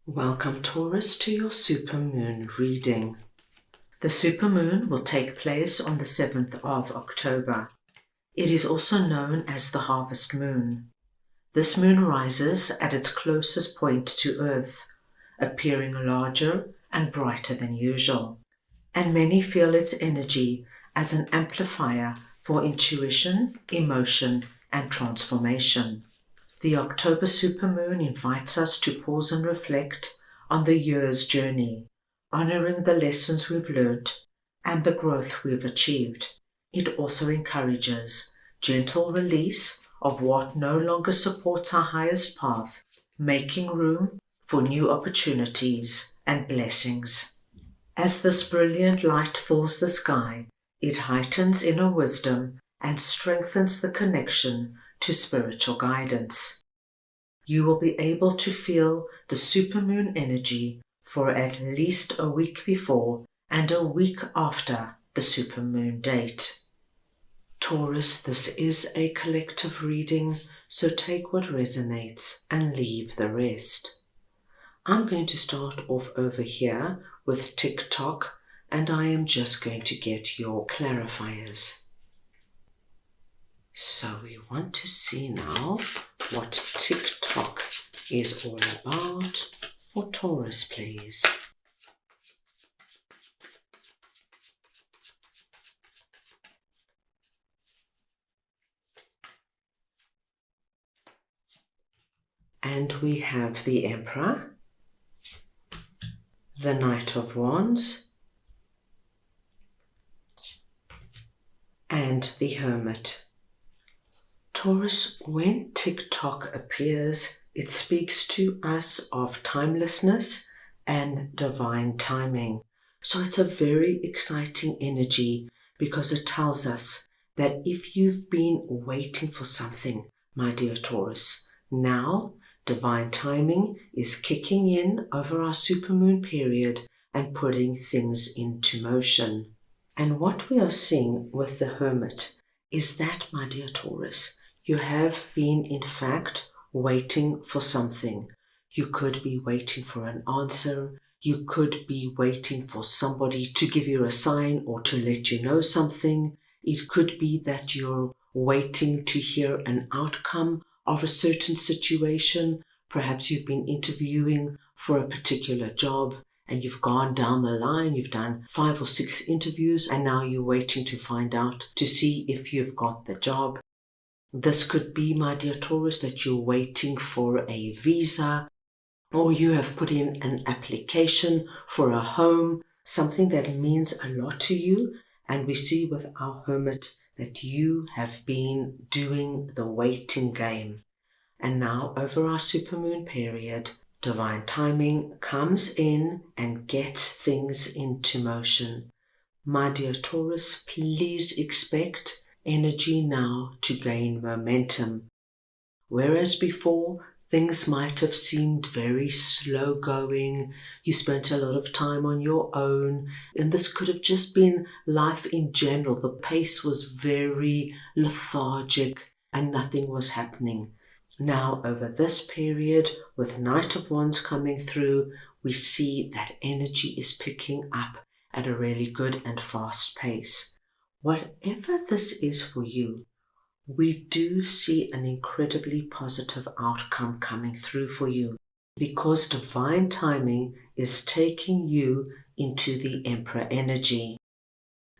Welcome, Taurus, to your Supermoon reading. The Supermoon will take place on the 7th of October. It is also known as the Harvest Moon. This moon rises at its closest point to Earth, appearing larger and brighter than usual, and many feel its energy as an amplifier for intuition, emotion, and transformation. The October supermoon invites us to pause and reflect on the year's journey, honoring the lessons we've learned and the growth we've achieved. It also encourages gentle release of what no longer supports our highest path, making room for new opportunities and blessings. As this brilliant light fills the sky, it heightens inner wisdom and strengthens the connection to spiritual guidance. You will be able to feel the supermoon energy for at least a week before and a week after the supermoon date. Taurus, this is a collective reading, so take what resonates and leave the rest. I'm going to start off over here with TikTok, and I am just going to get your clarifiers. So we want to see now what TikTok is all about for Taurus, please. And we have the Emperor, the Knight of Wands, and the Hermit. Taurus, when TikTok appears, it speaks to us of timelessness and divine timing. So it's a very exciting energy because it tells us that if you've been waiting for something, my dear Taurus, now divine timing is kicking in over our supermoon period and putting things into motion. And what we are seeing with the Hermit is that, my dear Taurus, you have been, in fact, waiting for something. You could be waiting for an answer. You could be waiting for somebody to give you a sign or to let you know something. It could be that you're waiting to hear an outcome of a certain situation. Perhaps you've been interviewing for a particular job and you've gone down the line, you've done 5 or 6 interviews, and now you're waiting to find out to see if you've got the job. This could be, my dear Taurus, that you're waiting for a visa, or you have put in an application for a home, something that means a lot to you. And we see with our Hermit that you have been doing the waiting game. And now, over our supermoon period, divine timing comes in and gets things into motion. My dear Taurus, please expect energy now to gain momentum. Whereas before, things might have seemed very slow going, you spent a lot of time on your own, and this could have just been life in general. The pace was very lethargic and nothing was happening. Now, over this period, with Knight of Wands coming through, we see that energy is picking up at a really good and fast pace. Whatever this is for you, we do see an incredibly positive outcome coming through for you because divine timing is taking you into the Emperor energy.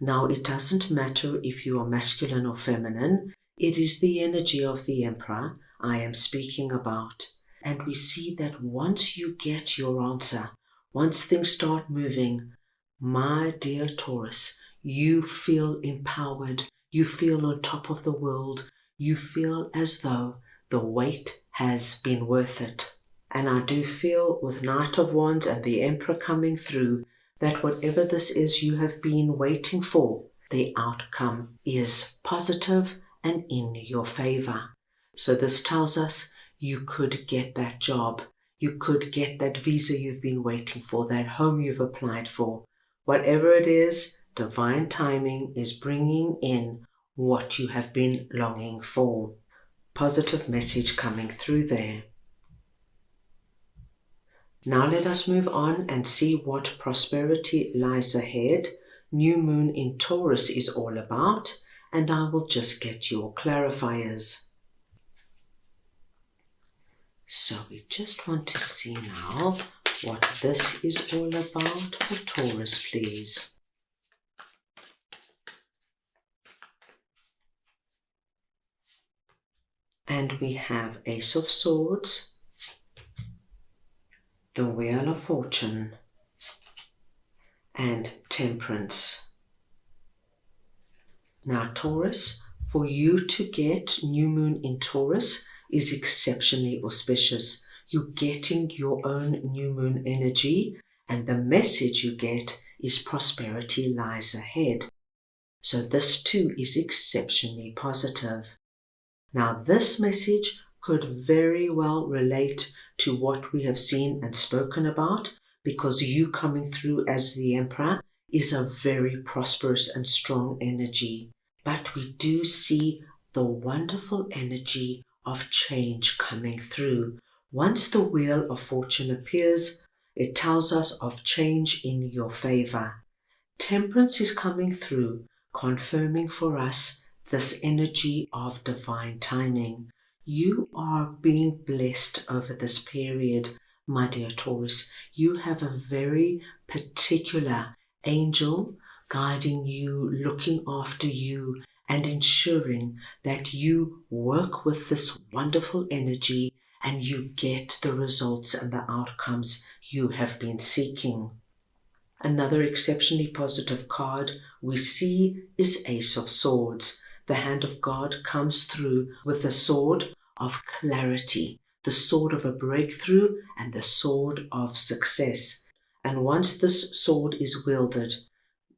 Now, it doesn't matter if you are masculine or feminine, it is the energy of the Emperor I am speaking about. And we see that once you get your answer, once things start moving, my dear Taurus, you feel empowered, you feel on top of the world, you feel as though the wait has been worth it. And I do feel with Knight of Wands and the Emperor coming through that whatever this is you have been waiting for, the outcome is positive and in your favor. So this tells us you could get that job, you could get that visa you've been waiting for, that home you've applied for. Whatever it is, divine timing is bringing in what you have been longing for. Positive message coming through there. Now let us move on and see what prosperity lies ahead. New moon in Taurus is all about, and I will just get your clarifiers. So we just want to see now what this is all about for Taurus, please. And we have Ace of Swords, the Wheel of Fortune, and Temperance. Now Taurus, for you to get new moon in Taurus is exceptionally auspicious. You're getting your own new moon energy, and the message you get is prosperity lies ahead. So this too is exceptionally positive. Now this message could very well relate to what we have seen and spoken about, because you coming through as the Emperor is a very prosperous and strong energy. But we do see the wonderful energy of change coming through. Once the Wheel of Fortune appears, it tells us of change in your favor. Temperance is coming through, confirming for us this energy of divine timing. You are being blessed over this period, my dear Taurus. You have a very particular angel guiding you, looking after you, and ensuring that you work with this wonderful energy and you get the results and the outcomes you have been seeking. Another exceptionally positive card we see is Ace of Swords. The hand of God comes through with the sword of clarity, the sword of a breakthrough, and the sword of success. And once this sword is wielded,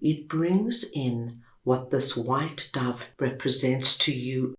it brings in what this white dove represents to you,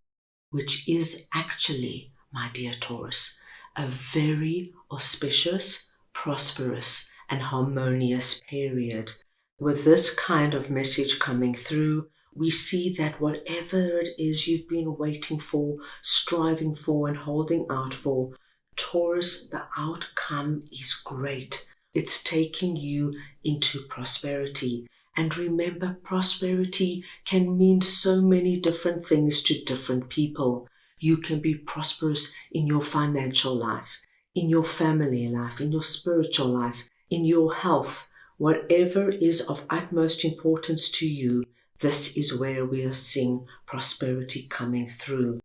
which is actually, my dear Taurus, a very auspicious, prosperous, and harmonious period. With this kind of message coming through, we see that whatever it is you've been waiting for, striving for, and holding out for, Taurus, the outcome is great. It's taking you into prosperity. And remember, prosperity can mean so many different things to different people. You can be prosperous in your financial life, in your family life, in your spiritual life, in your health. Whatever is of utmost importance to you, this is where we are seeing prosperity coming through.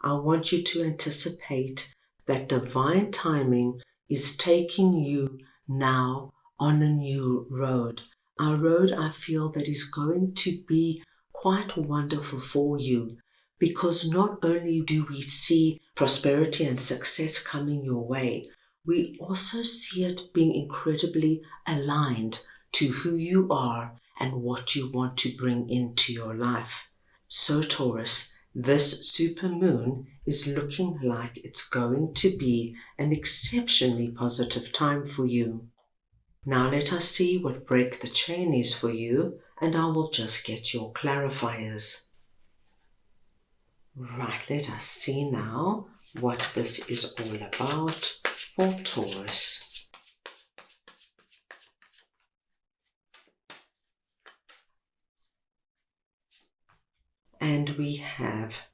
I want you to anticipate that divine timing is taking you now on a new road. A road I feel that is going to be quite wonderful for you, because not only do we see prosperity and success coming your way, we also see it being incredibly aligned to who you are and what you want to bring into your life. So Taurus, this supermoon is looking like it's going to be an exceptionally positive time for you. Now let us see what break the chain is for you, and I will just get your clarifiers. Right, let us see now what this is all about for Taurus. And we have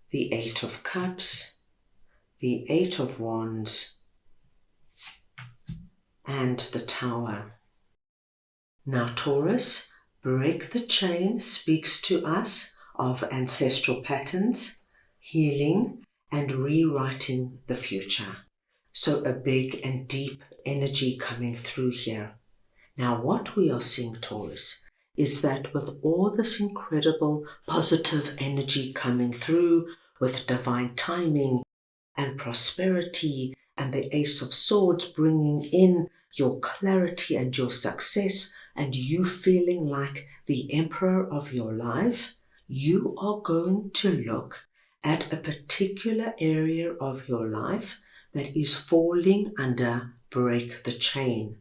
the Eight of Cups, the Eight of Wands, and the Tower. Now Taurus, break the chain speaks to us of ancestral patterns, healing, and rewriting the future. So a big and deep energy coming through here. Now what we are seeing, Taurus, is that with all this incredible positive energy coming through, with divine timing and prosperity and the Ace of Swords bringing in your clarity and your success, and you feeling like the emperor of your life, you are going to look at a particular area of your life that is falling under break the chain.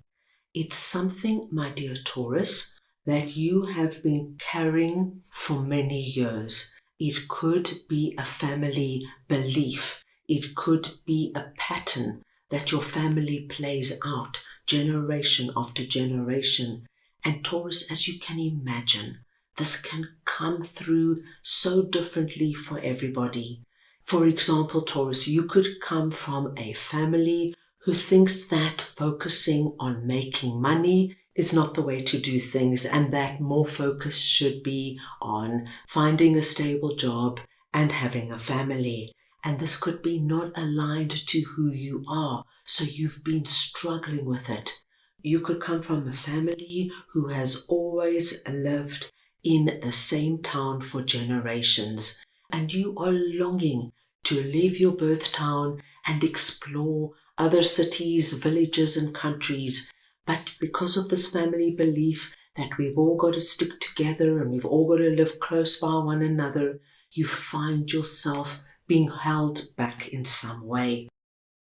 It's something, my dear Taurus, that you have been carrying for many years. It could be a family belief. It could be a pattern that your family plays out generation after generation. And Taurus, as you can imagine, this can come through so differently for everybody. For example, Taurus, you could come from a family who thinks that focusing on making money is not the way to do things, and that more focus should be on finding a stable job and having a family. And this could be not aligned to who you are, so you've been struggling with it. You could come from a family who has always lived in the same town for generations, and you are longing to leave your birth town and explore other cities, villages, and countries. But because of this family belief that we've all got to stick together and we've all got to live close by one another, you find yourself being held back in some way.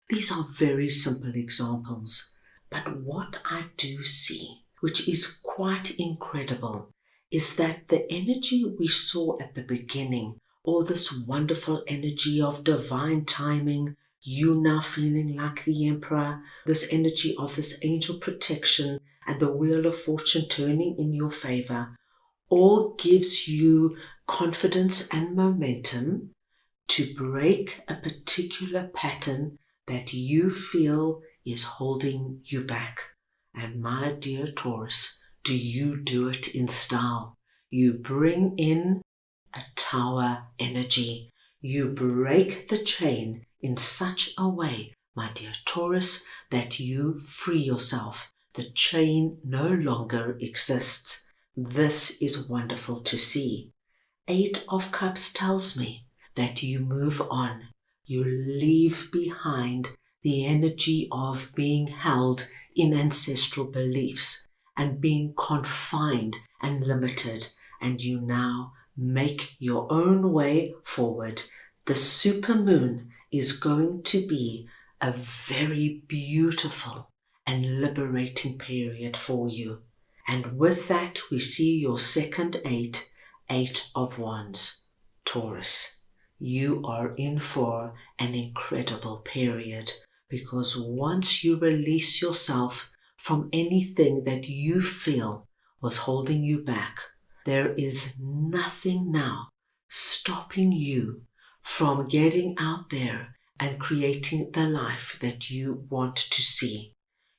These are very simple examples, but what I do see, which is quite incredible, is that the energy we saw at the beginning, all this wonderful energy of divine timing, you now feeling like the emperor, this energy of this angel protection and the wheel of fortune turning in your favor, all gives you confidence and momentum to break a particular pattern that you feel is holding you back. And my dear Taurus, do you do it in style? You bring in a tower energy. You break the chain in such a way, my dear Taurus, that you free yourself. The chain no longer exists. This is wonderful to see. 8 of Cups tells me that you move on. You leave behind the energy of being held in ancestral beliefs and being confined and limited, and you now make your own way forward. The supermoon is going to be a very beautiful and liberating period for you. And with that, we see your second 8 of Wands. Taurus, you are in for an incredible period, because once you release yourself from anything that you feel was holding you back, there is nothing now stopping you from getting out there and creating the life that you want to see.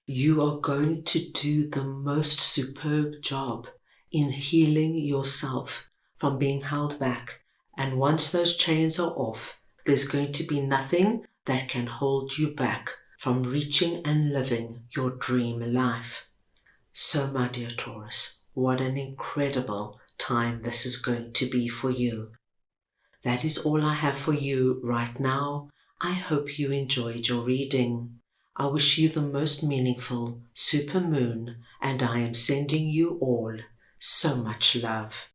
You are going to do the most superb job in healing yourself from being held back. And once those chains are off, there's going to be nothing that can hold you back from reaching and living your dream life. So, my dear Taurus, what an incredible time this is going to be for you. That is all I have for you right now. I hope you enjoyed your reading. I wish you the most meaningful supermoon, and I am sending you all so much love.